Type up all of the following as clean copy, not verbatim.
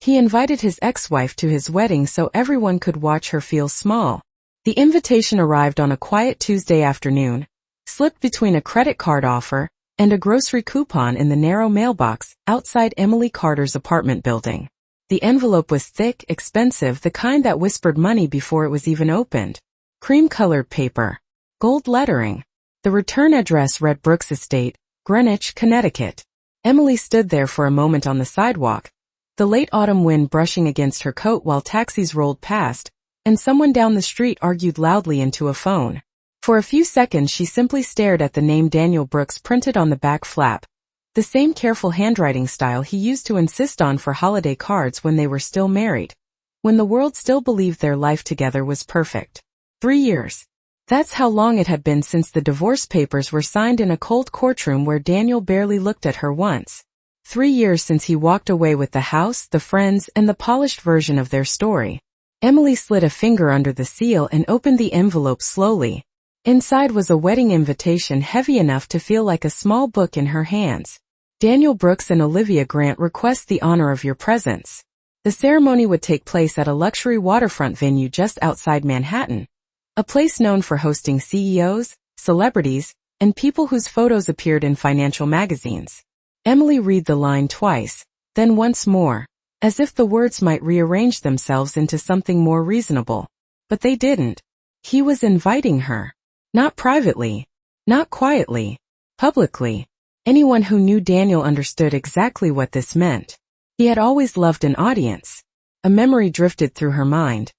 He invited his ex-wife to his wedding so everyone could watch her feel small. The invitation arrived on a quiet Tuesday afternoon, slipped between a credit card offer and a grocery coupon in the narrow mailbox outside Emily Carter's apartment building. The envelope was thick, expensive, the kind that whispered money before it was even opened. Cream-colored paper. Gold lettering. The return address read Brooks Estate, Greenwich, Connecticut. Emily stood there for a moment on the sidewalk, the late autumn wind brushing against her coat while taxis rolled past, and someone down the street argued loudly into a phone. For a few seconds she simply stared at the name Daniel Brooks printed on the back flap, the same careful handwriting style he used to insist on for holiday cards when they were still married, when the world still believed their life together was perfect. 3 years. That's how long it had been since the divorce papers were signed in a cold courtroom where Daniel barely looked at her once. 3 years since he walked away with the house, the friends, and the polished version of their story. Emily slid a finger under the seal and opened the envelope slowly. Inside was a wedding invitation heavy enough to feel like a small book in her hands. Daniel Brooks and Olivia Grant request the honor of your presence. The ceremony would take place at a luxury waterfront venue just outside Manhattan, a place known for hosting CEOs, celebrities, and people whose photos appeared in financial magazines. Emily read the line twice, then once more, as if the words might rearrange themselves into something more reasonable. But they didn't. He was inviting her. Not privately. Not quietly. Publicly. Anyone who knew Daniel understood exactly what this meant. He had always loved an audience. A memory drifted through her mind.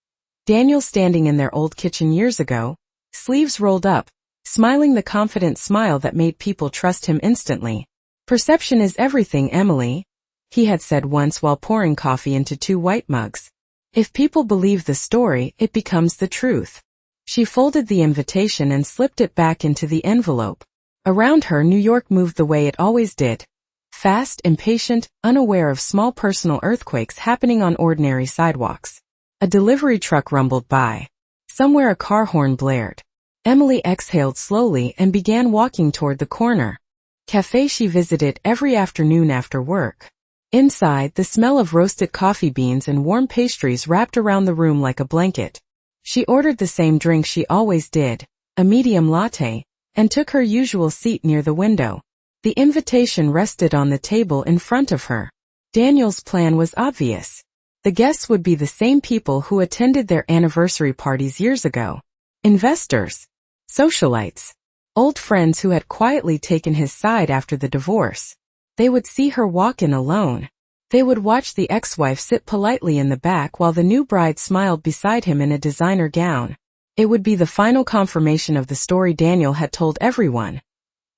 Daniel standing in their old kitchen years ago, sleeves rolled up, smiling the confident smile that made people trust him instantly. "Perception is everything, Emily," he had said once while pouring coffee into 2 white mugs. "If people believe the story, it becomes the truth." She folded the invitation and slipped it back into the envelope. Around her, New York moved the way it always did. Fast, impatient, unaware of small personal earthquakes happening on ordinary sidewalks. A delivery truck rumbled by. Somewhere a car horn blared. Emily exhaled slowly and began walking toward the corner cafe she visited every afternoon after work. Inside, the smell of roasted coffee beans and warm pastries wrapped around the room like a blanket. She ordered the same drink she always did, a medium latte, and took her usual seat near the window. The invitation rested on the table in front of her. Daniel's plan was obvious. The guests would be the same people who attended their anniversary parties years ago. Investors. Socialites. Old friends who had quietly taken his side after the divorce. They would see her walk in alone. They would watch the ex-wife sit politely in the back while the new bride smiled beside him in a designer gown. It would be the final confirmation of the story Daniel had told everyone.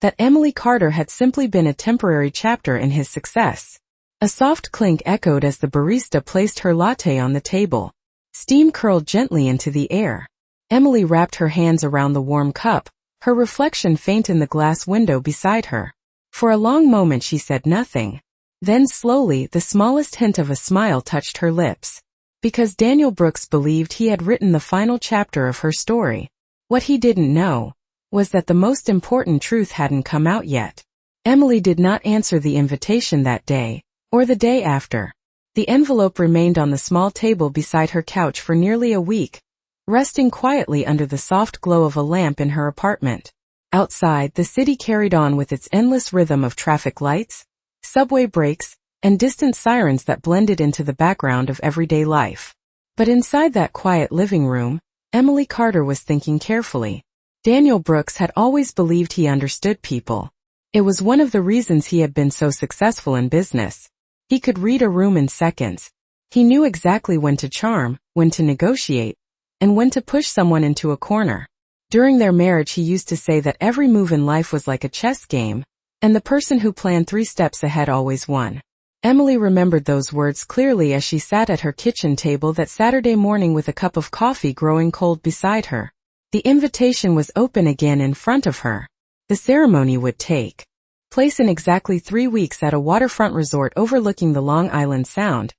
That Emily Carter had simply been a temporary chapter in his success. A soft clink echoed as the barista placed her latte on the table. Steam curled gently into the air. Emily wrapped her hands around the warm cup, her reflection faint in the glass window beside her. For a long moment she said nothing. Then slowly, the smallest hint of a smile touched her lips. Because Daniel Brooks believed he had written the final chapter of her story. What he didn't know was that the most important truth hadn't come out yet. Emily did not answer the invitation that day, or the day after. The envelope remained on the small table beside her couch for nearly a week, resting quietly under the soft glow of a lamp in her apartment. Outside, the city carried on with its endless rhythm of traffic lights, subway brakes, and distant sirens that blended into the background of everyday life. But inside that quiet living room, Emily Carter was thinking carefully. Daniel Brooks had always believed he understood people. It was one of the reasons he had been so successful in business. He could read a room in seconds. He knew exactly when to charm, when to negotiate, and when to push someone into a corner. During their marriage he used to say that every move in life was like a chess game, and the person who planned 3 steps ahead always won. Emily remembered those words clearly as she sat at her kitchen table that Saturday morning with a cup of coffee growing cold beside her. The invitation was open again in front of her. The ceremony would take place in exactly 3 weeks at a waterfront resort overlooking the Long Island Sound,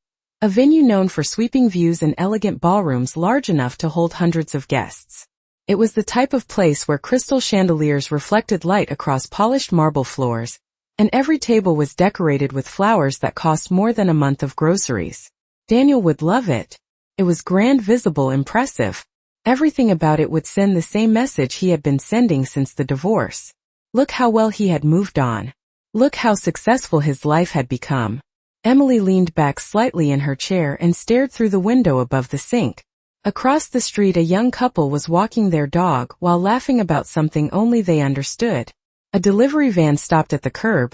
a venue known for sweeping views and elegant ballrooms large enough to hold hundreds of guests. It was the type of place where crystal chandeliers reflected light across polished marble floors, and every table was decorated with flowers that cost more than a month of groceries. Daniel would love it. It was grand, visible, impressive. Everything about it would send the same message he had been sending since the divorce. Look how well he had moved on. Look how successful his life had become. Emily leaned back slightly in her chair and stared through the window above the sink. Across the street a young couple was walking their dog while laughing about something only they understood. A delivery van stopped at the curb,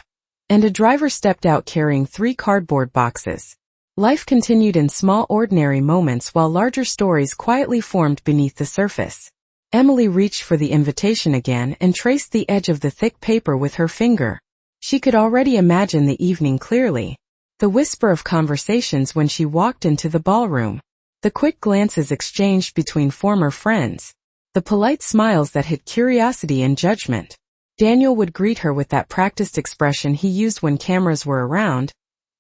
and a driver stepped out carrying 3 cardboard boxes. Life continued in small ordinary moments while larger stories quietly formed beneath the surface. Emily reached for the invitation again and traced the edge of the thick paper with her finger. She could already imagine the evening clearly. The whisper of conversations when she walked into the ballroom. The quick glances exchanged between former friends. The polite smiles that hid curiosity and judgment. Daniel would greet her with that practiced expression he used when cameras were around,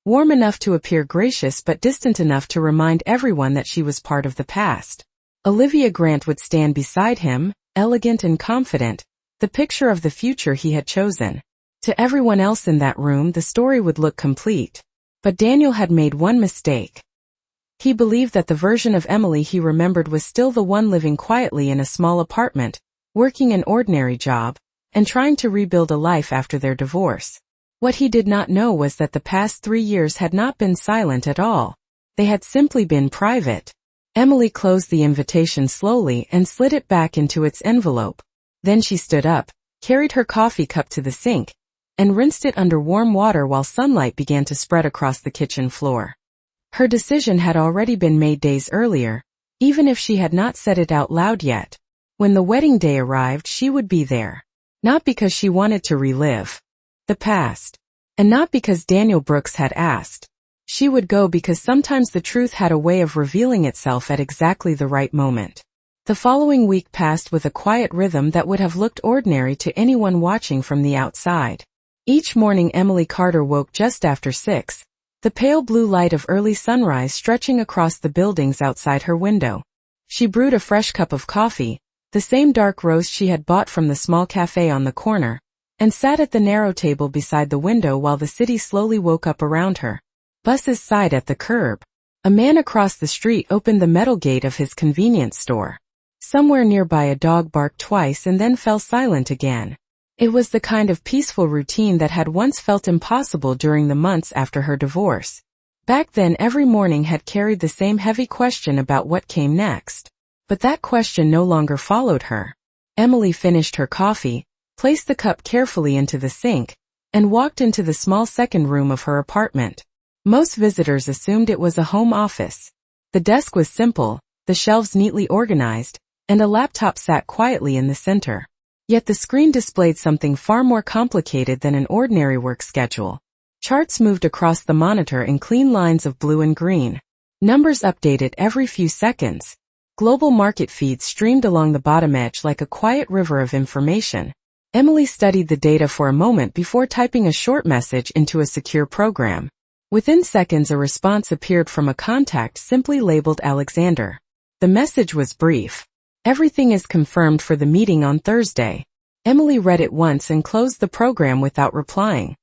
warm enough to appear gracious but distant enough to remind everyone that she was part of the past. Olivia Grant would stand beside him, elegant and confident, the picture of the future he had chosen. To everyone else in that room the story would look complete. But Daniel had made one mistake. He believed that the version of Emily he remembered was still the one living quietly in a small apartment, working an ordinary job, and trying to rebuild a life after their divorce. What he did not know was that the past 3 years had not been silent at all. They had simply been private. Emily closed the invitation slowly and slid it back into its envelope. Then she stood up, carried her coffee cup to the sink, and rinsed it under warm water while sunlight began to spread across the kitchen floor. Her decision had already been made days earlier, even if she had not said it out loud yet. When the wedding day arrived, she would be there. Not because she wanted to relive the past, and not because Daniel Brooks had asked. She would go because sometimes the truth had a way of revealing itself at exactly the right moment. The following week passed with a quiet rhythm that would have looked ordinary to anyone watching from the outside. Each morning Emily Carter woke just after 6, the pale blue light of early sunrise stretching across the buildings outside her window. She brewed a fresh cup of coffee, the same dark roast she had bought from the small cafe on the corner, and sat at the narrow table beside the window while the city slowly woke up around her. Buses sighed at the curb. A man across the street opened the metal gate of his convenience store. Somewhere nearby a dog barked twice and then fell silent again. It was the kind of peaceful routine that had once felt impossible during the months after her divorce. Back then every morning had carried the same heavy question about what came next. But that question no longer followed her. Emily finished her coffee, placed the cup carefully into the sink, and walked into the small second room of her apartment. Most visitors assumed it was a home office. The desk was simple, the shelves neatly organized, and a laptop sat quietly in the center. Yet the screen displayed something far more complicated than an ordinary work schedule. Charts moved across the monitor in clean lines of blue and green. Numbers updated every few seconds. Global market feeds streamed along the bottom edge like a quiet river of information. Emily studied the data for a moment before typing a short message into a secure program. Within seconds a response appeared from a contact simply labeled Alexander. The message was brief. Everything is confirmed for the meeting on Thursday. Emily read it once and closed the program without replying.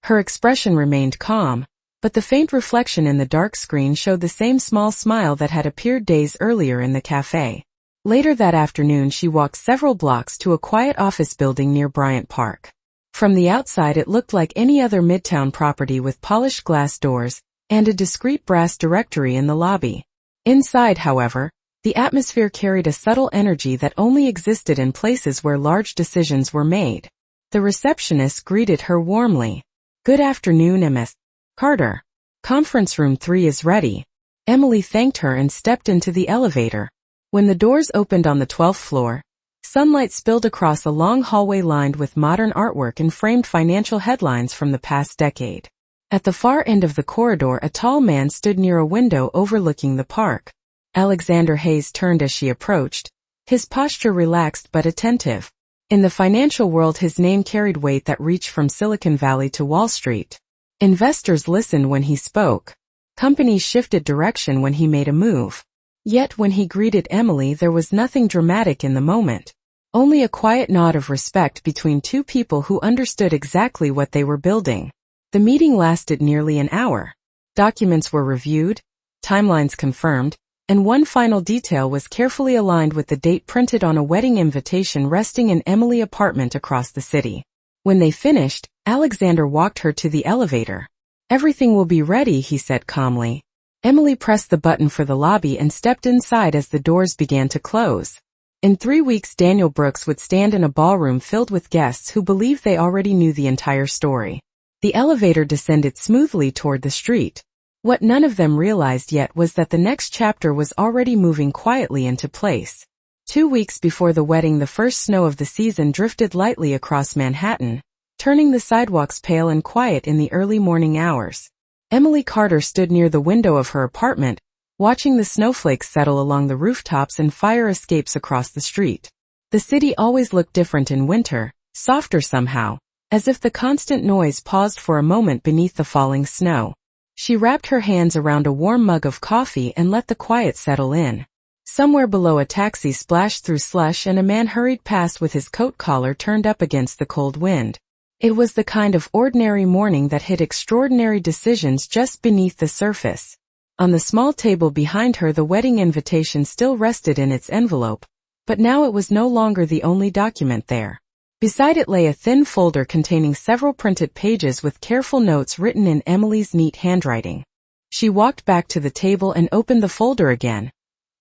Her expression remained calm, but the faint reflection in the dark screen showed the same small smile that had appeared days earlier in the cafe. Later that afternoon she walked several blocks to a quiet office building near Bryant Park. From the outside it looked like any other midtown property with polished glass doors and a discreet brass directory in the lobby. Inside, however, the atmosphere carried a subtle energy that only existed in places where large decisions were made. The receptionist greeted her warmly. "Good afternoon, Ms. Carter. Conference room 3 is ready." Emily thanked her and stepped into the elevator. When the doors opened on the 12th floor, sunlight spilled across a long hallway lined with modern artwork and framed financial headlines from the past decade. At the far end of the corridor a tall man stood near a window overlooking the park. Alexander Hayes turned as she approached, his posture relaxed but attentive. In the financial world his name carried weight that reached from Silicon Valley to Wall Street. Investors listened when he spoke. Companies shifted direction when he made a move. Yet when he greeted Emily there was nothing dramatic in the moment. Only a quiet nod of respect between two people who understood exactly what they were building. The meeting lasted nearly an hour. Documents were reviewed, timelines confirmed, and one final detail was carefully aligned with the date printed on a wedding invitation resting in Emily's apartment across the city. When they finished, Alexander walked her to the elevator. "Everything will be ready," he said calmly. Emily pressed the button for the lobby and stepped inside as the doors began to close. In 3 weeks, Daniel Brooks would stand in a ballroom filled with guests who believed they already knew the entire story. The elevator descended smoothly toward the street. What none of them realized yet was that the next chapter was already moving quietly into place. 2 weeks before the wedding, the first snow of the season drifted lightly across Manhattan, turning the sidewalks pale and quiet in the early morning hours. Emily Carter stood near the window of her apartment, watching the snowflakes settle along the rooftops and fire escapes across the street. The city always looked different in winter, softer somehow, as if the constant noise paused for a moment beneath the falling snow. She wrapped her hands around a warm mug of coffee and let the quiet settle in. Somewhere below, a taxi splashed through slush and a man hurried past with his coat collar turned up against the cold wind. It was the kind of ordinary morning that hid extraordinary decisions just beneath the surface. On the small table behind her, the wedding invitation still rested in its envelope, but now it was no longer the only document there. Beside it lay a thin folder containing several printed pages with careful notes written in Emily's neat handwriting. She walked back to the table and opened the folder again,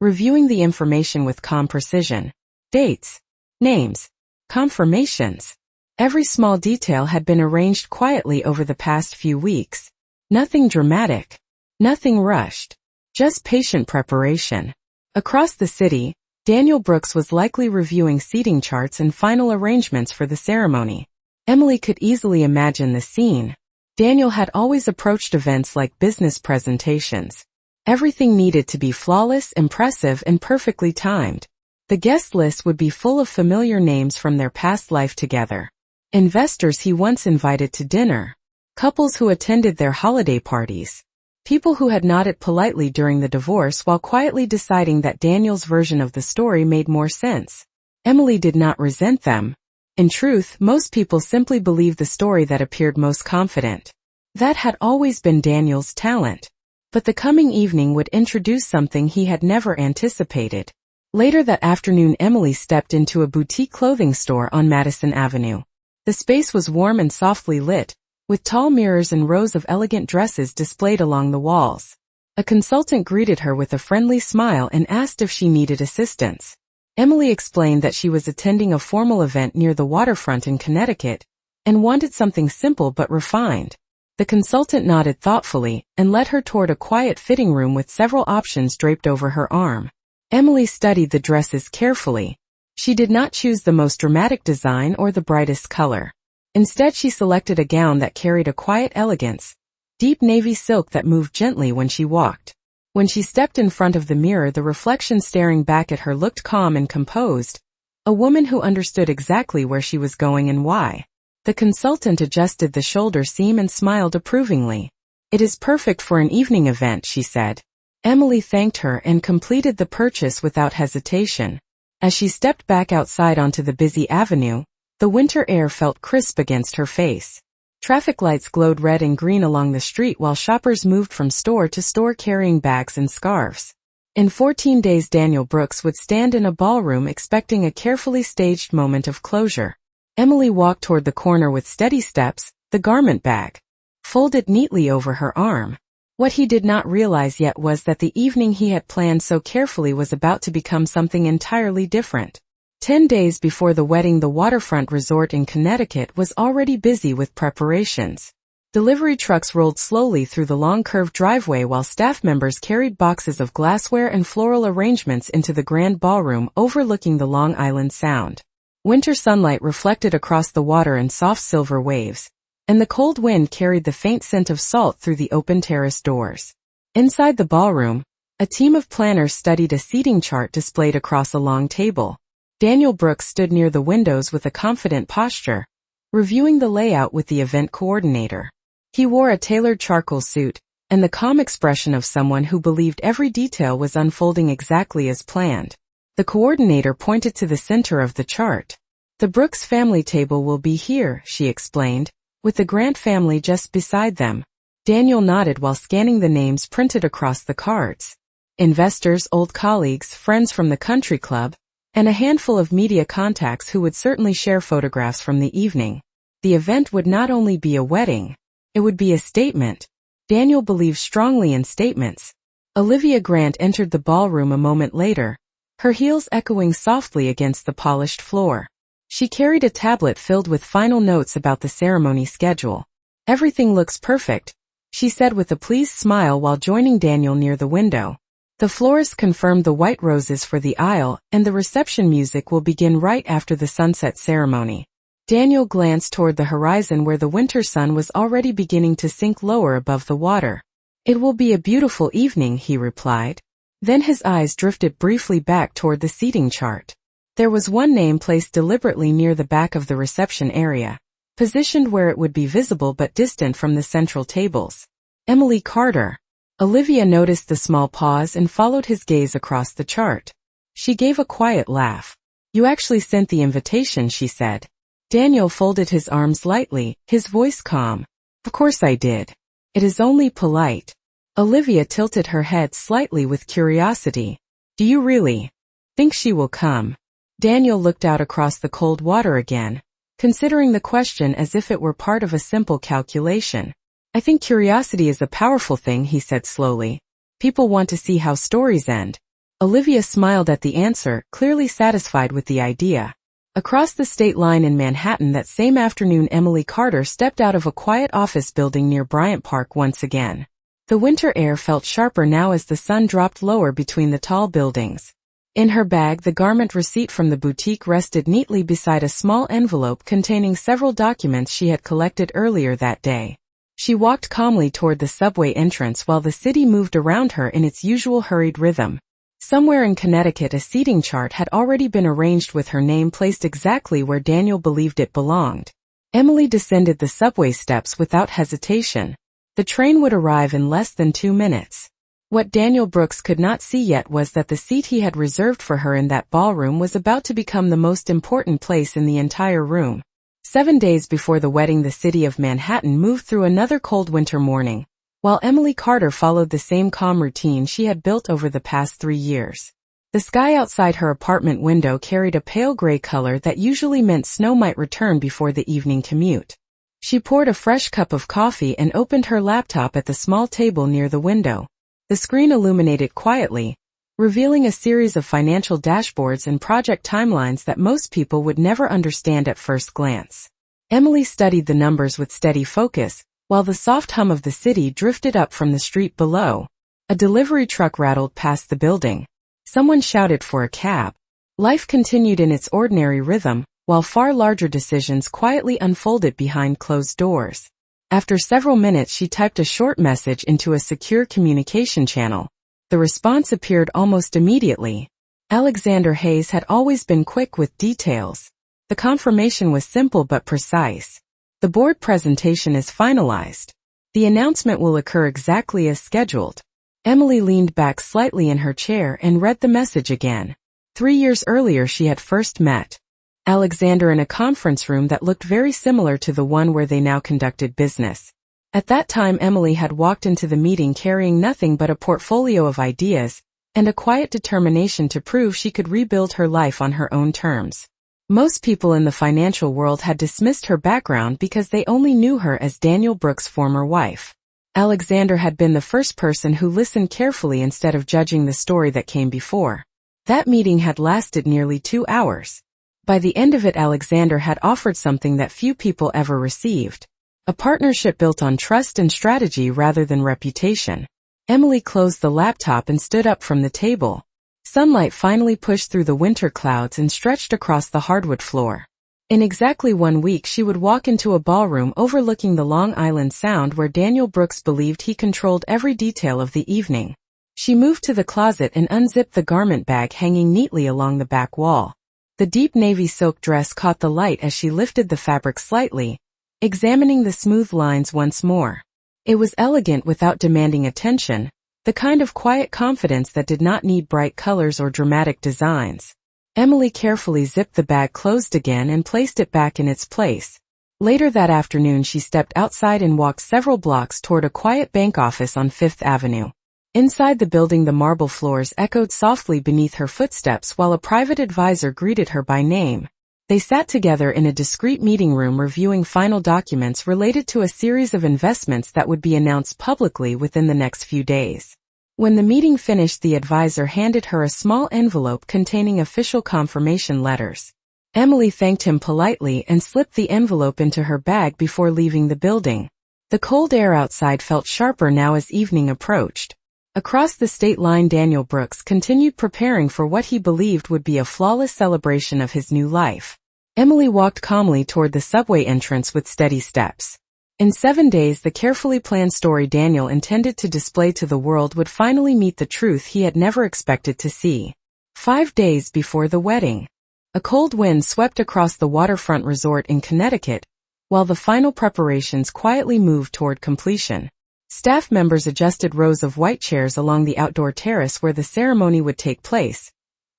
reviewing the information with calm precision. Dates, names, confirmations. Every small detail had been arranged quietly over the past few weeks. Nothing dramatic. Nothing rushed. Just patient preparation. Across the city, Daniel Brooks was likely reviewing seating charts and final arrangements for the ceremony. Emily could easily imagine the scene. Daniel had always approached events like business presentations. Everything needed to be flawless, impressive, and perfectly timed. The guest list would be full of familiar names from their past life together. Investors he once invited to dinner. Couples who attended their holiday parties. People who had nodded politely during the divorce while quietly deciding that Daniel's version of the story made more sense. Emily did not resent them. In truth, most people simply believed the story that appeared most confident. That had always been Daniel's talent. But the coming evening would introduce something he had never anticipated. Later that afternoon, Emily stepped into a boutique clothing store on Madison Avenue. The space was warm and softly lit, with tall mirrors and rows of elegant dresses displayed along the walls. A consultant greeted her with a friendly smile and asked if she needed assistance. Emily explained that she was attending a formal event near the waterfront in Connecticut, and wanted something simple but refined. The consultant nodded thoughtfully, and led her toward a quiet fitting room with several options draped over her arm. Emily studied the dresses carefully. She did not choose the most dramatic design or the brightest color. Instead, she selected a gown that carried a quiet elegance, deep navy silk that moved gently when she walked. When she stepped in front of the mirror, the reflection staring back at her looked calm and composed, a woman who understood exactly where she was going and why. The consultant adjusted the shoulder seam and smiled approvingly. "It is perfect for an evening event," she said. Emily thanked her and completed the purchase without hesitation. As she stepped back outside onto the busy avenue, the winter air felt crisp against her face. Traffic lights glowed red and green along the street while shoppers moved from store to store carrying bags and scarves. In 14 days, Daniel Brooks would stand in a ballroom expecting a carefully staged moment of closure. Emily walked toward the corner with steady steps, the garment bag folded neatly over her arm. What he did not realize yet was that the evening he had planned so carefully was about to become something entirely different. 10 days before the wedding, the waterfront resort in Connecticut was already busy with preparations. Delivery trucks rolled slowly through the long curved driveway while staff members carried boxes of glassware and floral arrangements into the grand ballroom overlooking the Long Island Sound. Winter sunlight reflected across the water in soft silver waves, and the cold wind carried the faint scent of salt through the open terrace doors. Inside the ballroom, a team of planners studied a seating chart displayed across a long table. Daniel Brooks stood near the windows with a confident posture, reviewing the layout with the event coordinator. He wore a tailored charcoal suit, and the calm expression of someone who believed every detail was unfolding exactly as planned. The coordinator pointed to the center of the chart. "The Brooks family table will be here," she explained, with the Grant family just beside them. Daniel nodded while scanning the names printed across the cards. Investors, old colleagues, friends from the country club, and a handful of media contacts who would certainly share photographs from the evening. The event would not only be a wedding, it would be a statement. Daniel believed strongly in statements. Olivia Grant entered the ballroom a moment later, her heels echoing softly against the polished floor. She carried a tablet filled with final notes about the ceremony schedule. "Everything looks perfect," she said with a pleased smile while joining Daniel near the window. "The florist confirmed the white roses for the aisle, and the reception music will begin right after the sunset ceremony." Daniel glanced toward the horizon where the winter sun was already beginning to sink lower above the water. "It will be a beautiful evening," he replied. Then his eyes drifted briefly back toward the seating chart. There was one name placed deliberately near the back of the reception area, positioned where it would be visible but distant from the central tables. Emily Carter. Olivia noticed the small pause and followed his gaze across the chart. She gave a quiet laugh. "You actually sent the invitation," she said. Daniel folded his arms lightly, his voice calm. "Of course I did. It is only polite." Olivia tilted her head slightly with curiosity. "Do you really think she will come?" Daniel looked out across the cold water again, considering the question as if it were part of a simple calculation. "I think curiosity is a powerful thing," he said slowly. "People want to see how stories end." Olivia smiled at the answer, clearly satisfied with the idea. Across the state line in Manhattan that same afternoon, Emily Carter stepped out of a quiet office building near Bryant Park once again. The winter air felt sharper now as the sun dropped lower between the tall buildings. In her bag, the garment receipt from the boutique rested neatly beside a small envelope containing several documents she had collected earlier that day. She walked calmly toward the subway entrance while the city moved around her in its usual hurried rhythm. Somewhere in Connecticut, a seating chart had already been arranged with her name placed exactly where Daniel believed it belonged. Emily descended the subway steps without hesitation. The train would arrive in less than 2 minutes. What Daniel Brooks could not see yet was that the seat he had reserved for her in that ballroom was about to become the most important place in the entire room. 7 days before the wedding, the city of Manhattan moved through another cold winter morning, while Emily Carter followed the same calm routine she had built over the past 3 years. The sky outside her apartment window carried a pale gray color that usually meant snow might return before the evening commute. She poured a fresh cup of coffee and opened her laptop at the small table near the window. The screen illuminated quietly, revealing a series of financial dashboards and project timelines that most people would never understand at first glance. Emily studied the numbers with steady focus, while the soft hum of the city drifted up from the street below. A delivery truck rattled past the building. Someone shouted for a cab. Life continued in its ordinary rhythm, while far larger decisions quietly unfolded behind closed doors. After several minutes, she typed a short message into a secure communication channel. The response appeared almost immediately. Alexander Hayes had always been quick with details. The confirmation was simple but precise. "The board presentation is finalized. The announcement will occur exactly as scheduled." Emily leaned back slightly in her chair and read the message again. 3 years earlier she had first met Alexander in a conference room that looked very similar to the one where they now conducted business. At that time, Emily had walked into the meeting carrying nothing but a portfolio of ideas and a quiet determination to prove she could rebuild her life on her own terms. Most people in the financial world had dismissed her background because they only knew her as Daniel Brooks' former wife. Alexander had been the first person who listened carefully instead of judging the story that came before. That meeting had lasted nearly 2 hours. By the end of it, Alexander had offered something that few people ever received. A partnership built on trust and strategy rather than reputation. Emily closed the laptop and stood up from the table. Sunlight finally pushed through the winter clouds and stretched across the hardwood floor. In exactly 1 week she would walk into a ballroom overlooking the Long Island Sound where Daniel Brooks believed he controlled every detail of the evening. She moved to the closet and unzipped the garment bag hanging neatly along the back wall. The deep navy silk dress caught the light as she lifted the fabric slightly, examining the smooth lines once more. It was elegant without demanding attention, the kind of quiet confidence that did not need bright colors or dramatic designs. Emily carefully zipped the bag closed again and placed it back in its place. Later that afternoon she stepped outside and walked several blocks toward a quiet bank office on Fifth Avenue. Inside the building the marble floors echoed softly beneath her footsteps while a private advisor greeted her by name. They sat together in a discreet meeting room reviewing final documents related to a series of investments that would be announced publicly within the next few days. When the meeting finished, the advisor handed her a small envelope containing official confirmation letters. Emily thanked him politely and slipped the envelope into her bag before leaving the building. The cold air outside felt sharper now as evening approached. Across the state line, Daniel Brooks continued preparing for what he believed would be a flawless celebration of his new life. Emily walked calmly toward the subway entrance with steady steps. In 7 days, the carefully planned story Daniel intended to display to the world would finally meet the truth he had never expected to see. 5 days before the wedding, a cold wind swept across the waterfront resort in Connecticut, while the final preparations quietly moved toward completion. Staff members adjusted rows of white chairs along the outdoor terrace where the ceremony would take place,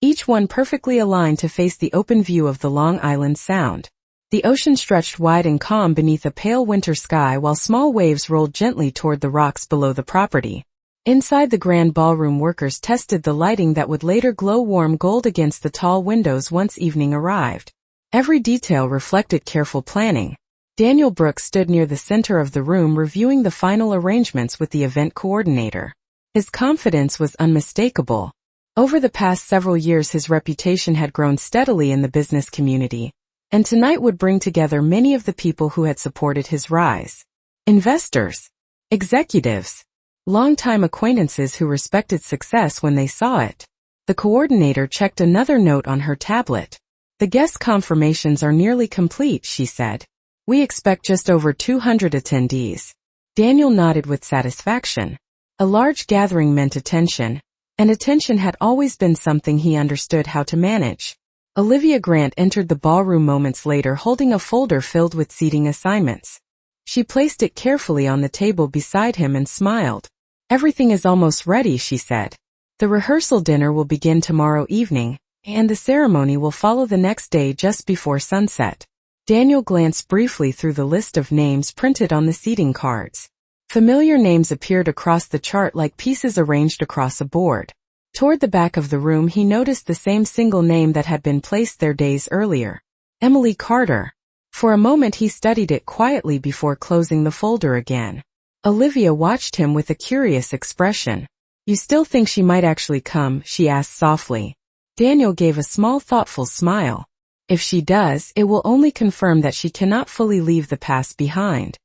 each one perfectly aligned to face the open view of the Long Island Sound. The ocean stretched wide and calm beneath a pale winter sky while small waves rolled gently toward the rocks below the property. Inside the grand ballroom, workers tested the lighting that would later glow warm gold against the tall windows once evening arrived. Every detail reflected careful planning. Daniel Brooks stood near the center of the room reviewing the final arrangements with the event coordinator. His confidence was unmistakable. Over the past several years his reputation had grown steadily in the business community, and tonight would bring together many of the people who had supported his rise. Investors, executives, longtime acquaintances who respected success when they saw it. The coordinator checked another note on her tablet. "The guest confirmations are nearly complete," she said. "We expect just over 200 attendees." Daniel nodded with satisfaction. A large gathering meant attention, and attention had always been something he understood how to manage. Olivia Grant entered the ballroom moments later holding a folder filled with seating assignments. She placed it carefully on the table beside him and smiled. "Everything is almost ready," she said. "The rehearsal dinner will begin tomorrow evening, and the ceremony will follow the next day just before sunset." Daniel glanced briefly through the list of names printed on the seating cards. Familiar names appeared across the chart like pieces arranged across a board. Toward the back of the room he noticed the same single name that had been placed there days earlier. Emily Carter. For a moment he studied it quietly before closing the folder again. Olivia watched him with a curious expression. "You still think she might actually come?" she asked softly. Daniel gave a small thoughtful smile. "If she does, it will only confirm that she cannot fully leave the past behind."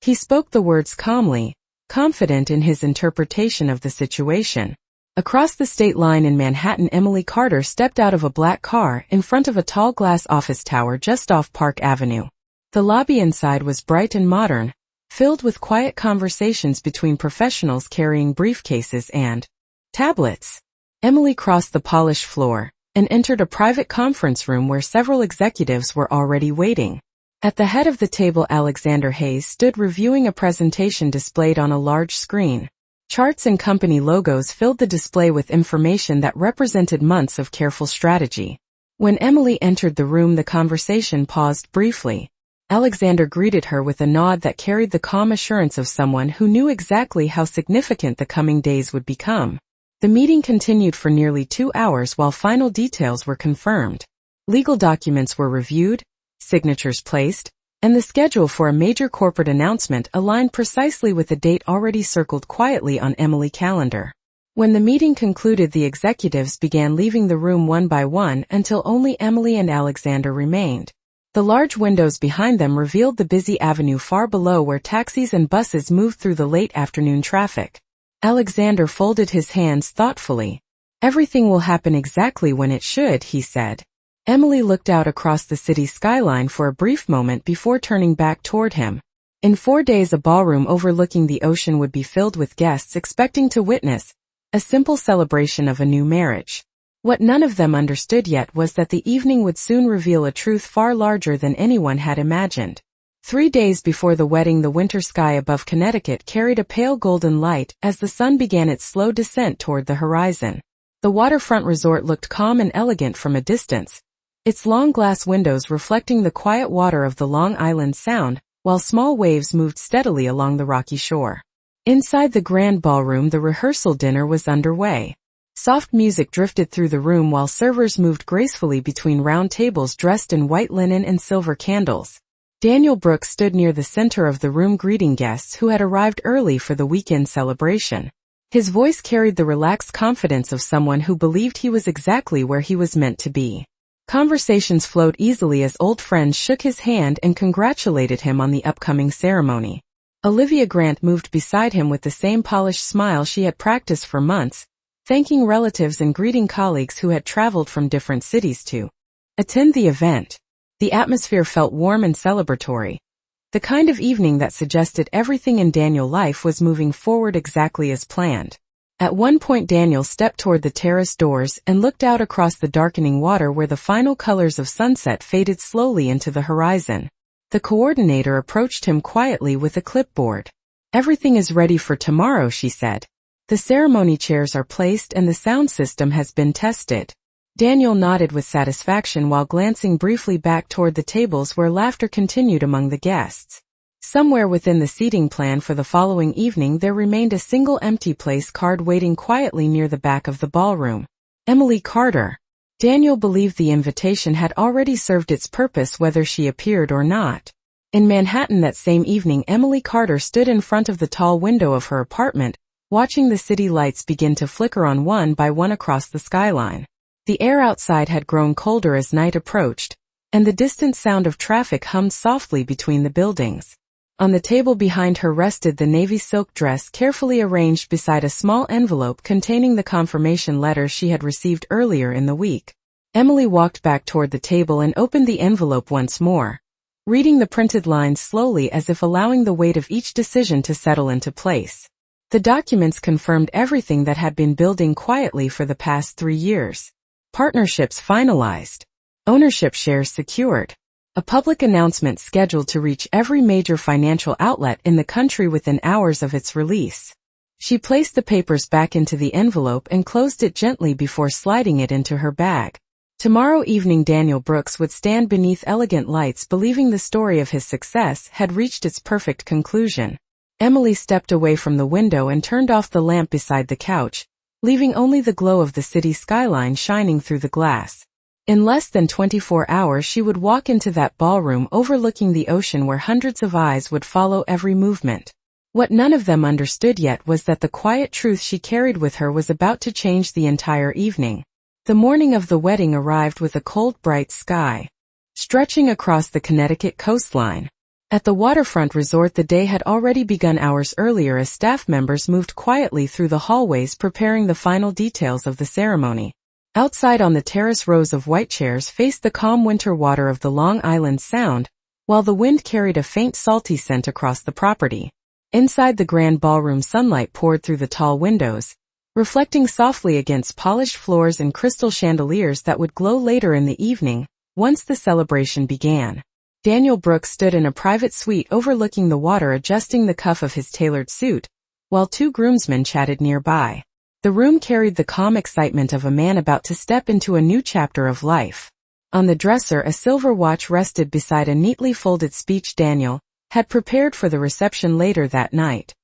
He spoke the words calmly, confident in his interpretation of the situation. Across the state line in Manhattan, Emily Carter stepped out of a black car in front of a tall glass office tower just off Park Avenue. The lobby inside was bright and modern, filled with quiet conversations between professionals carrying briefcases and tablets. Emily crossed the polished floor and entered a private conference room where several executives were already waiting. At the head of the table, Alexander Hayes stood reviewing a presentation displayed on a large screen. Charts and company logos filled the display with information that represented months of careful strategy. When Emily entered the room, the conversation paused briefly. Alexander greeted her with a nod that carried the calm assurance of someone who knew exactly how significant the coming days would become. The meeting continued for nearly 2 hours while final details were confirmed. Legal documents were reviewed, signatures placed, and the schedule for a major corporate announcement aligned precisely with the date already circled quietly on Emily's calendar. When the meeting concluded, the executives began leaving the room one by one until only Emily and Alexander remained. The large windows behind them revealed the busy avenue far below where taxis and buses moved through the late afternoon traffic. Alexander folded his hands thoughtfully. "Everything will happen exactly when it should," he said. Emily looked out across the city skyline for a brief moment before turning back toward him. In 4 days, a ballroom overlooking the ocean would be filled with guests expecting to witness a simple celebration of a new marriage. What none of them understood yet was that the evening would soon reveal a truth far larger than anyone had imagined. 3 days before the wedding, the winter sky above Connecticut carried a pale golden light as the sun began its slow descent toward the horizon. The waterfront resort looked calm and elegant from a distance, its long glass windows reflecting the quiet water of the Long Island Sound, while small waves moved steadily along the rocky shore. Inside the grand ballroom, the rehearsal dinner was underway. Soft music drifted through the room while servers moved gracefully between round tables dressed in white linen and silver candles. Daniel Brooks stood near the center of the room greeting guests who had arrived early for the weekend celebration. His voice carried the relaxed confidence of someone who believed he was exactly where he was meant to be. Conversations flowed easily as old friends shook his hand and congratulated him on the upcoming ceremony. Olivia Grant moved beside him with the same polished smile she had practiced for months, thanking relatives and greeting colleagues who had traveled from different cities to attend the event. The atmosphere felt warm and celebratory, the kind of evening that suggested everything in Daniel's life was moving forward exactly as planned. At one point Daniel stepped toward the terrace doors and looked out across the darkening water where the final colors of sunset faded slowly into the horizon. The coordinator approached him quietly with a clipboard. "Everything is ready for tomorrow," she said. "The ceremony chairs are placed and the sound system has been tested." Daniel nodded with satisfaction while glancing briefly back toward the tables where laughter continued among the guests. Somewhere within the seating plan for the following evening there remained a single empty place card waiting quietly near the back of the ballroom. Emily Carter. Daniel believed the invitation had already served its purpose whether she appeared or not. In Manhattan that same evening, Emily Carter stood in front of the tall window of her apartment, watching the city lights begin to flicker on one by one across the skyline. The air outside had grown colder as night approached, and the distant sound of traffic hummed softly between the buildings. On the table behind her rested the navy silk dress carefully arranged beside a small envelope containing the confirmation letter she had received earlier in the week. Emily walked back toward the table and opened the envelope once more, reading the printed lines slowly as if allowing the weight of each decision to settle into place. The documents confirmed everything that had been building quietly for the past 3 years. Partnerships finalized. Ownership shares secured. A public announcement scheduled to reach every major financial outlet in the country within hours of its release. She placed the papers back into the envelope and closed it gently before sliding it into her bag. Tomorrow evening Daniel Brooks would stand beneath elegant lights believing the story of his success had reached its perfect conclusion. Emily stepped away from the window and turned off the lamp beside the couch, leaving only the glow of the city skyline shining through the glass. In less than 24 hours she would walk into that ballroom overlooking the ocean where hundreds of eyes would follow every movement. What none of them understood yet was that the quiet truth she carried with her was about to change the entire evening. The morning of the wedding arrived with a cold, bright sky stretching across the Connecticut coastline. At the waterfront resort the day had already begun hours earlier as staff members moved quietly through the hallways preparing the final details of the ceremony. Outside on the terrace rows of white chairs faced the calm winter water of the Long Island Sound, while the wind carried a faint salty scent across the property. Inside the grand ballroom sunlight poured through the tall windows, reflecting softly against polished floors and crystal chandeliers that would glow later in the evening, once the celebration began. Daniel Brooks stood in a private suite overlooking the water adjusting the cuff of his tailored suit, while 2 groomsmen chatted nearby. The room carried the calm excitement of a man about to step into a new chapter of life. On the dresser a silver watch rested beside a neatly folded speech Daniel had prepared for the reception later that night.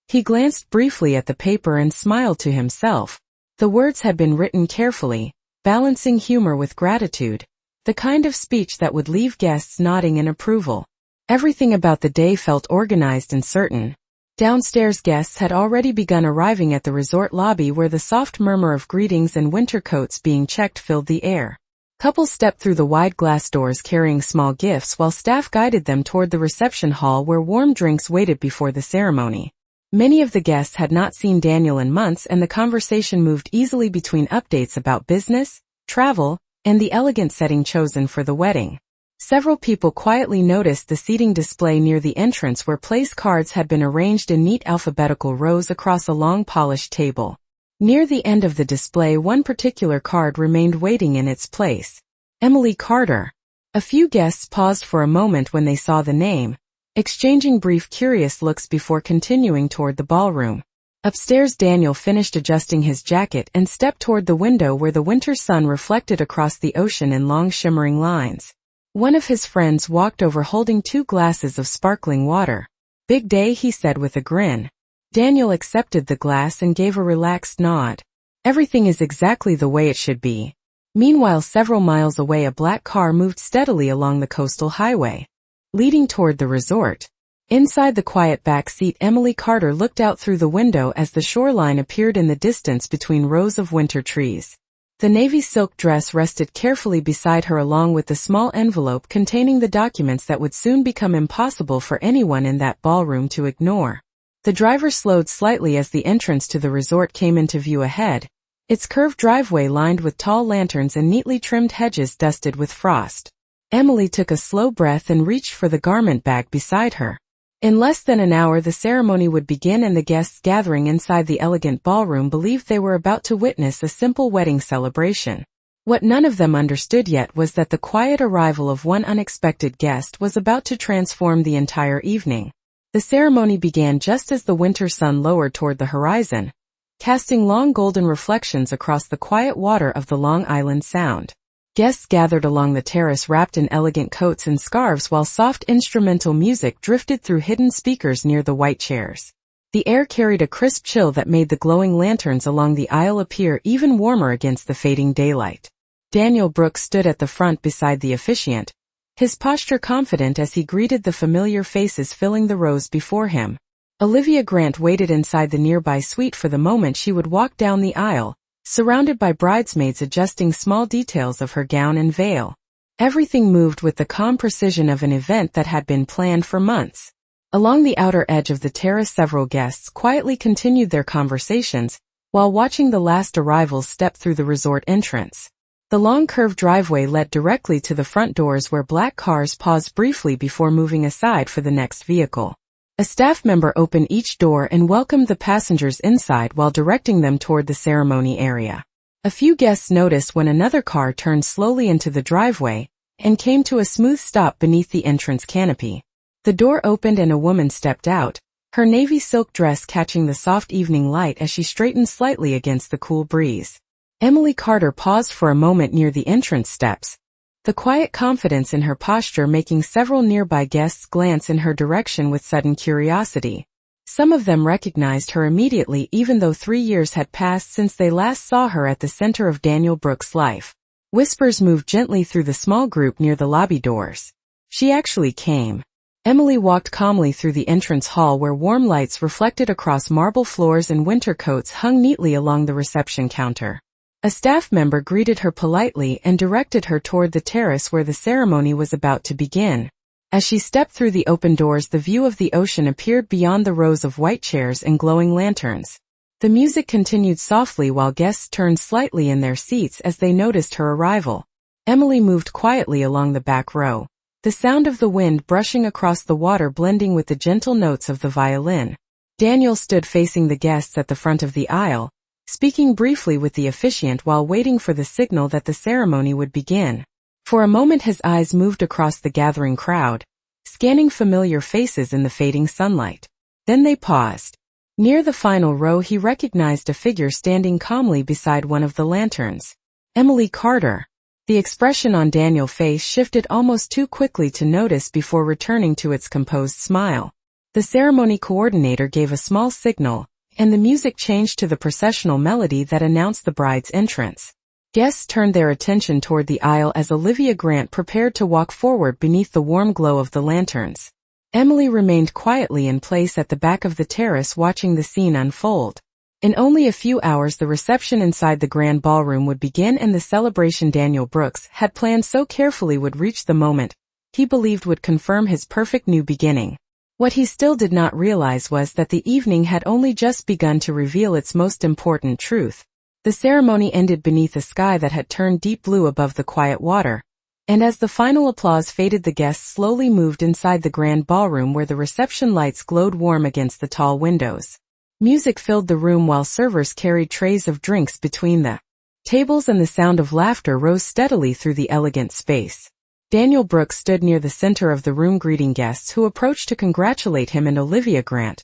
He glanced briefly at the paper and smiled to himself. The words had been written carefully, balancing humor with gratitude, the kind of speech that would leave guests nodding in approval. Everything about the day felt organized and certain. Downstairs guests had already begun arriving at the resort lobby where the soft murmur of greetings and winter coats being checked filled the air. Couples stepped through the wide glass doors carrying small gifts while staff guided them toward the reception hall where warm drinks waited before the ceremony. Many of the guests had not seen Daniel in months and the conversation moved easily between updates about business, travel, and the elegant setting chosen for the wedding. Several people quietly noticed the seating display near the entrance where place cards had been arranged in neat alphabetical rows across a long polished table. Near the end of the display one particular card remained waiting in its place. Emily Carter. A few guests paused for a moment when they saw the name, exchanging brief curious looks before continuing toward the ballroom. Upstairs, Daniel finished adjusting his jacket and stepped toward the window where the winter sun reflected across the ocean in long shimmering lines. One of his friends walked over holding 2 glasses of sparkling water. "Big day," he said with a grin. Daniel accepted the glass and gave a relaxed nod. Everything is exactly the way it should be. Meanwhile, several miles away, a black car moved steadily along the coastal highway, leading toward the resort. Inside the quiet back seat, Emily Carter looked out through the window as the shoreline appeared in the distance between rows of winter trees. The navy silk dress rested carefully beside her along with the small envelope containing the documents that would soon become impossible for anyone in that ballroom to ignore. The driver slowed slightly as the entrance to the resort came into view ahead, its curved driveway lined with tall lanterns and neatly trimmed hedges dusted with frost. Emily took a slow breath and reached for the garment bag beside her. In less than an hour the ceremony would begin, and the guests gathering inside the elegant ballroom believed they were about to witness a simple wedding celebration. What none of them understood yet was that the quiet arrival of one unexpected guest was about to transform the entire evening. The ceremony began just as the winter sun lowered toward the horizon, casting long golden reflections across the quiet water of the Long Island Sound. Guests gathered along the terrace wrapped in elegant coats and scarves while soft instrumental music drifted through hidden speakers near the white chairs. The air carried a crisp chill that made the glowing lanterns along the aisle appear even warmer against the fading daylight. Daniel Brooks stood at the front beside the officiant, his posture confident as he greeted the familiar faces filling the rows before him. Olivia Grant waited inside the nearby suite for the moment she would walk down the aisle, surrounded by bridesmaids adjusting small details of her gown and veil. Everything moved with the calm precision of an event that had been planned for months. Along the outer edge of the terrace, several guests quietly continued their conversations, while watching the last arrivals step through the resort entrance. The long curved driveway led directly to the front doors where black cars paused briefly before moving aside for the next vehicle. A staff member opened each door and welcomed the passengers inside while directing them toward the ceremony area. A few guests noticed when another car turned slowly into the driveway and came to a smooth stop beneath the entrance canopy. The door opened and a woman stepped out, her navy silk dress catching the soft evening light as she straightened slightly against the cool breeze. Emily Carter paused for a moment near the entrance steps, the quiet confidence in her posture making several nearby guests glance in her direction with sudden curiosity. Some of them recognized her immediately even though 3 years had passed since they last saw her at the center of Daniel Brooks' life. Whispers moved gently through the small group near the lobby doors. She actually came. Emily walked calmly through the entrance hall where warm lights reflected across marble floors and winter coats hung neatly along the reception counter. A staff member greeted her politely and directed her toward the terrace where the ceremony was about to begin. As she stepped through the open doors, the view of the ocean appeared beyond the rows of white chairs and glowing lanterns. The music continued softly while guests turned slightly in their seats as they noticed her arrival. Emily moved quietly along the back row, the sound of the wind brushing across the water blending with the gentle notes of the violin. Daniel stood facing the guests at the front of the aisle, speaking briefly with the officiant while waiting for the signal that the ceremony would begin. For a moment his eyes moved across the gathering crowd, scanning familiar faces in the fading sunlight. Then they paused. Near the final row he recognized a figure standing calmly beside one of the lanterns. Emily Carter. The expression on Daniel's face shifted almost too quickly to notice before returning to its composed smile. The ceremony coordinator gave a small signal, and the music changed to the processional melody that announced the bride's entrance. Guests turned their attention toward the aisle as Olivia Grant prepared to walk forward beneath the warm glow of the lanterns. Emily remained quietly in place at the back of the terrace watching the scene unfold. In only a few hours the reception inside the grand ballroom would begin, and the celebration Daniel Brooks had planned so carefully would reach the moment he believed would confirm his perfect new beginning. What he still did not realize was that the evening had only just begun to reveal its most important truth. The ceremony ended beneath a sky that had turned deep blue above the quiet water, and as the final applause faded the guests slowly moved inside the grand ballroom where the reception lights glowed warm against the tall windows. Music filled the room while servers carried trays of drinks between the tables, and the sound of laughter rose steadily through the elegant space. Daniel Brooks stood near the center of the room greeting guests who approached to congratulate him and Olivia Grant,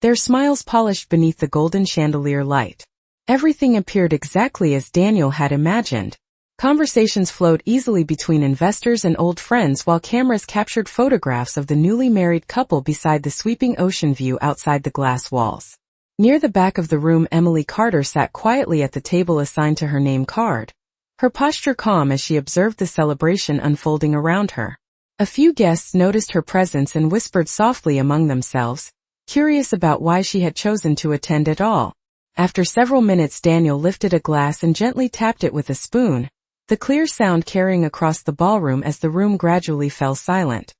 their smiles polished beneath the golden chandelier light. Everything appeared exactly as Daniel had imagined. Conversations flowed easily between investors and old friends while cameras captured photographs of the newly married couple beside the sweeping ocean view outside the glass walls. Near the back of the room, Emily Carter sat quietly at the table assigned to her name card, her posture calm as she observed the celebration unfolding around her. A few guests noticed her presence and whispered softly among themselves, curious about why she had chosen to attend at all. After several minutes, Daniel lifted a glass and gently tapped it with a spoon, the clear sound carrying across the ballroom as the room gradually fell silent.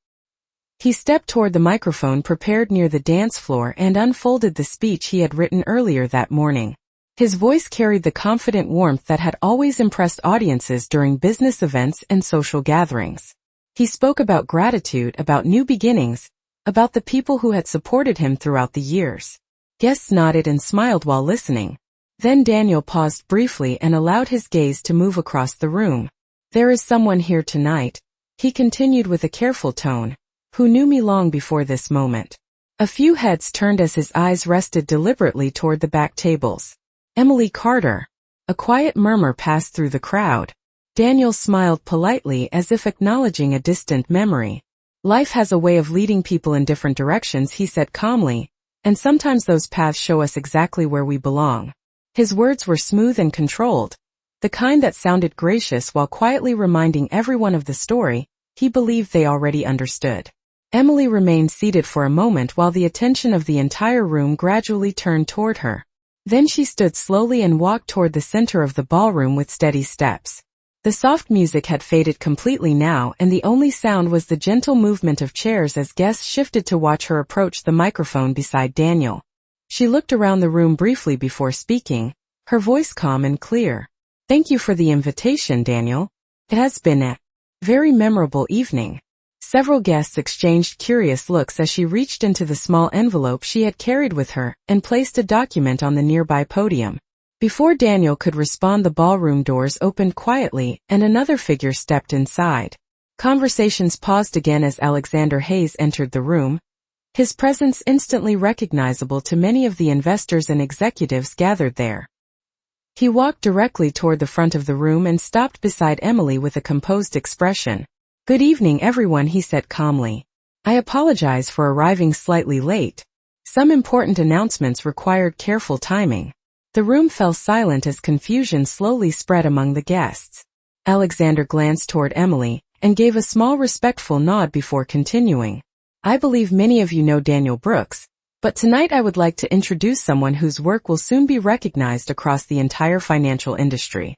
He stepped toward the microphone prepared near the dance floor and unfolded the speech he had written earlier that morning. His voice carried the confident warmth that had always impressed audiences during business events and social gatherings. He spoke about gratitude, about new beginnings, about the people who had supported him throughout the years. Guests nodded and smiled while listening. Then Daniel paused briefly and allowed his gaze to move across the room. "There is someone here tonight," he continued with a careful tone, "who knew me long before this moment." A few heads turned as his eyes rested deliberately toward the back tables. "Emily Carter." A quiet murmur passed through the crowd. Daniel smiled politely as if acknowledging a distant memory. "Life has a way of leading people in different directions," he said calmly, "and sometimes those paths show us exactly where we belong." His words were smooth and controlled, the kind that sounded gracious while quietly reminding everyone of the story he believed they already understood. Emily remained seated for a moment while the attention of the entire room gradually turned toward her. Then she stood slowly and walked toward the center of the ballroom with steady steps. The soft music had faded completely now, and the only sound was the gentle movement of chairs as guests shifted to watch her approach the microphone beside Daniel. She looked around the room briefly before speaking, her voice calm and clear. "Thank you for the invitation, Daniel. It has been a very memorable evening." Several guests exchanged curious looks as she reached into the small envelope she had carried with her and placed a document on the nearby podium. Before Daniel could respond, the ballroom doors opened quietly and another figure stepped inside. Conversations paused again as Alexander Hayes entered the room, his presence instantly recognizable to many of the investors and executives gathered there. He walked directly toward the front of the room and stopped beside Emily with a composed expression. "Good evening, everyone," he said calmly. "I apologize for arriving slightly late. Some important announcements required careful timing." The room fell silent as confusion slowly spread among the guests. Alexander glanced toward Emily and gave a small respectful nod before continuing. "I believe many of you know Daniel Brooks, but tonight I would like to introduce someone whose work will soon be recognized across the entire financial industry."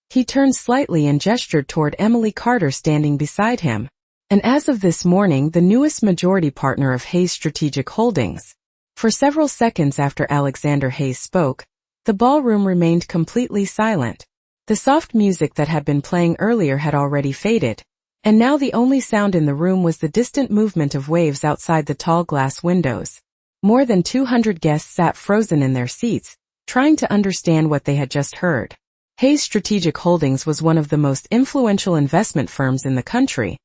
He turned slightly and gestured toward Emily Carter standing beside him, and as of this morning the newest majority partner of Hayes Strategic Holdings. For several seconds after Alexander Hayes spoke, the ballroom remained completely silent. The soft music that had been playing earlier had already faded, and now the only sound in the room was the distant movement of waves outside the tall glass windows. More than 200 guests sat frozen in their seats, trying to understand what they had just heard. Hayes Strategic Holdings was one of the most influential investment firms in the country,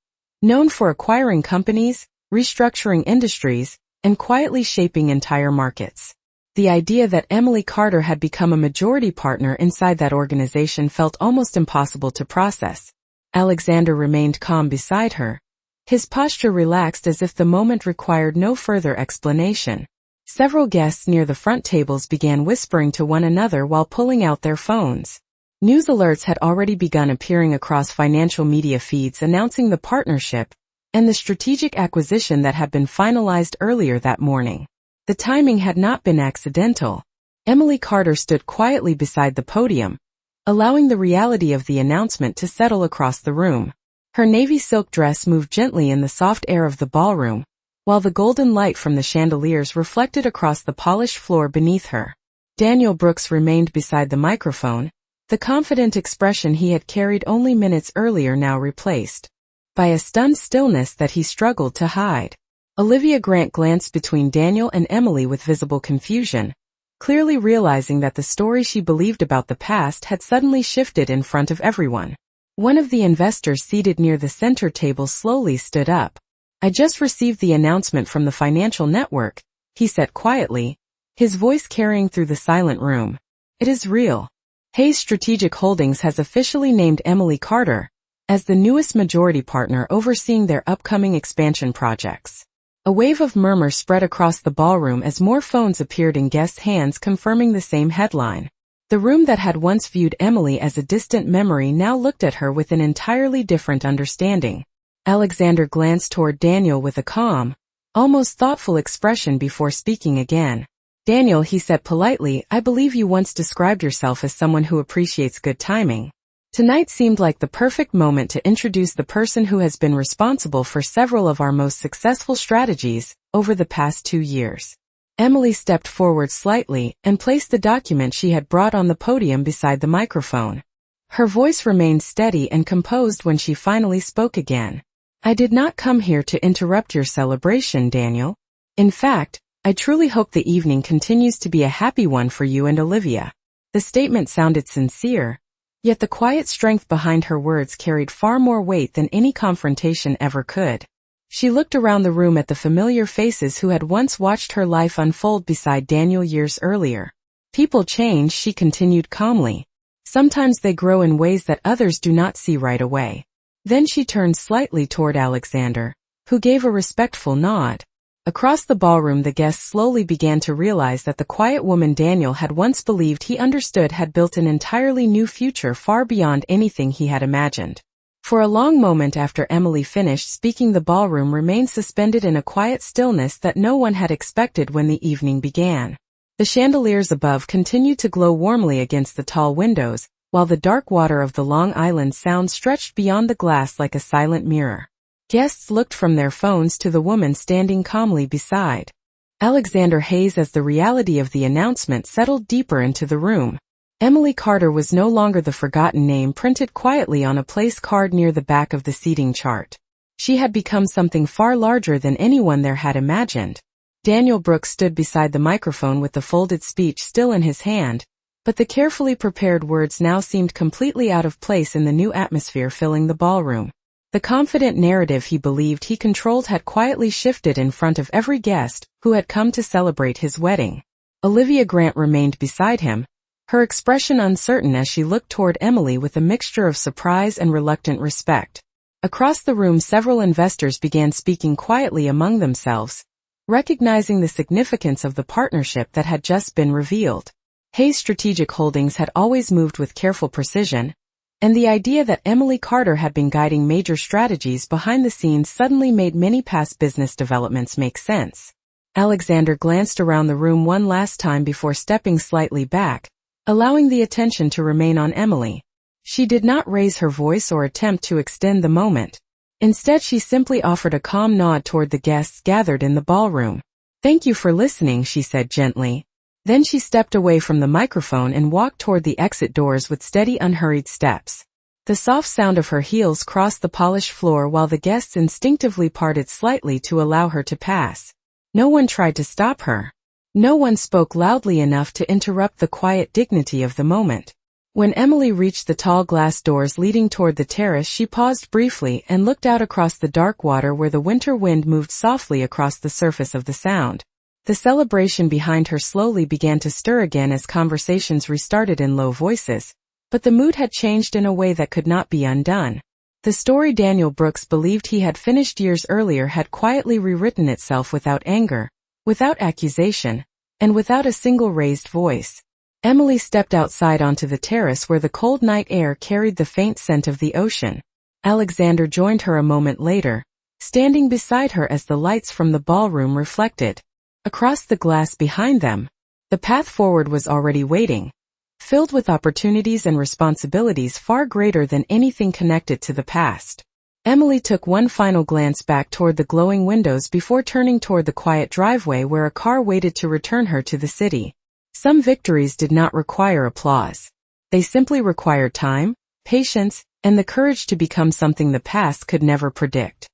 known for acquiring companies, restructuring industries, and quietly shaping entire markets. The idea that Emily Carter had become a majority partner inside that organization felt almost impossible to process. Alexander remained calm beside her, his posture relaxed as if the moment required no further explanation. Several guests near the front tables began whispering to one another while pulling out their phones. News alerts had already begun appearing across financial media feeds announcing the partnership and the strategic acquisition that had been finalized earlier that morning. The timing had not been accidental. Emily Carter stood quietly beside the podium, allowing the reality of the announcement to settle across the room. Her navy silk dress moved gently in the soft air of the ballroom, while the golden light from the chandeliers reflected across the polished floor beneath her. Daniel Brooks remained beside the microphone, the confident expression he had carried only minutes earlier now replaced by a stunned stillness that he struggled to hide. Olivia Grant glanced between Daniel and Emily with visible confusion, clearly realizing that the story she believed about the past had suddenly shifted in front of everyone. One of the investors seated near the center table slowly stood up. "I just received the announcement from the financial network," he said quietly, his voice carrying through the silent room. It is real. Hayes Strategic Holdings has officially named Emily Carter as the newest majority partner overseeing their upcoming expansion projects. A wave of murmur spread across the ballroom as more phones appeared in guests' hands confirming the same headline. The room that had once viewed Emily as a distant memory now looked at her with an entirely different understanding. Alexander glanced toward Daniel with a calm, almost thoughtful expression before speaking again. Daniel, he said politely, I believe you once described yourself as someone who appreciates good timing. Tonight seemed like the perfect moment to introduce the person who has been responsible for several of our most successful strategies over the past 2 years. Emily stepped forward slightly and placed the document she had brought on the podium beside the microphone. Her voice remained steady and composed when she finally spoke again. I did not come here to interrupt your celebration, Daniel. In fact, I truly hope the evening continues to be a happy one for you and Olivia. The statement sounded sincere, yet the quiet strength behind her words carried far more weight than any confrontation ever could. She looked around the room at the familiar faces who had once watched her life unfold beside Daniel years earlier. People change, she continued calmly. Sometimes they grow in ways that others do not see right away. Then she turned slightly toward Alexander, who gave a respectful nod. Across the ballroom the guests slowly began to realize that the quiet woman Daniel had once believed he understood had built an entirely new future far beyond anything he had imagined. For a long moment after Emily finished speaking, the ballroom remained suspended in a quiet stillness that no one had expected when the evening began. The chandeliers above continued to glow warmly against the tall windows, while the dark water of the Long Island Sound stretched beyond the glass like a silent mirror. Guests looked from their phones to the woman standing calmly beside Alexander Hayes as the reality of the announcement settled deeper into the room. Emily Carter was no longer the forgotten name printed quietly on a place card near the back of the seating chart. She had become something far larger than anyone there had imagined. Daniel Brooks stood beside the microphone with the folded speech still in his hand, but the carefully prepared words now seemed completely out of place in the new atmosphere filling the ballroom. The confident narrative he believed he controlled had quietly shifted in front of every guest who had come to celebrate his wedding. Olivia Grant remained beside him, her expression uncertain as she looked toward Emily with a mixture of surprise and reluctant respect. Across the room several investors began speaking quietly among themselves, recognizing the significance of the partnership that had just been revealed. Hayes Strategic Holdings had always moved with careful precision, and the idea that Emily Carter had been guiding major strategies behind the scenes suddenly made many past business developments make sense. Alexander glanced around the room one last time before stepping slightly back, allowing the attention to remain on Emily. She did not raise her voice or attempt to extend the moment. Instead, she simply offered a calm nod toward the guests gathered in the ballroom. Thank you for listening, she said gently. Then she stepped away from the microphone and walked toward the exit doors with steady, unhurried steps. The soft sound of her heels crossed the polished floor while the guests instinctively parted slightly to allow her to pass. No one tried to stop her. No one spoke loudly enough to interrupt the quiet dignity of the moment. When Emily reached the tall glass doors leading toward the terrace, she paused briefly and looked out across the dark water where the winter wind moved softly across the surface of the Sound. The celebration behind her slowly began to stir again as conversations restarted in low voices, but the mood had changed in a way that could not be undone. The story Daniel Brooks believed he had finished years earlier had quietly rewritten itself without anger, without accusation, and without a single raised voice. Emily stepped outside onto the terrace where the cold night air carried the faint scent of the ocean. Alexander joined her a moment later, standing beside her as the lights from the ballroom reflected across the glass behind them. The path forward was already waiting, filled with opportunities and responsibilities far greater than anything connected to the past. Emily took one final glance back toward the glowing windows before turning toward the quiet driveway where a car waited to return her to the city. Some victories did not require applause. They simply required time, patience, and the courage to become something the past could never predict.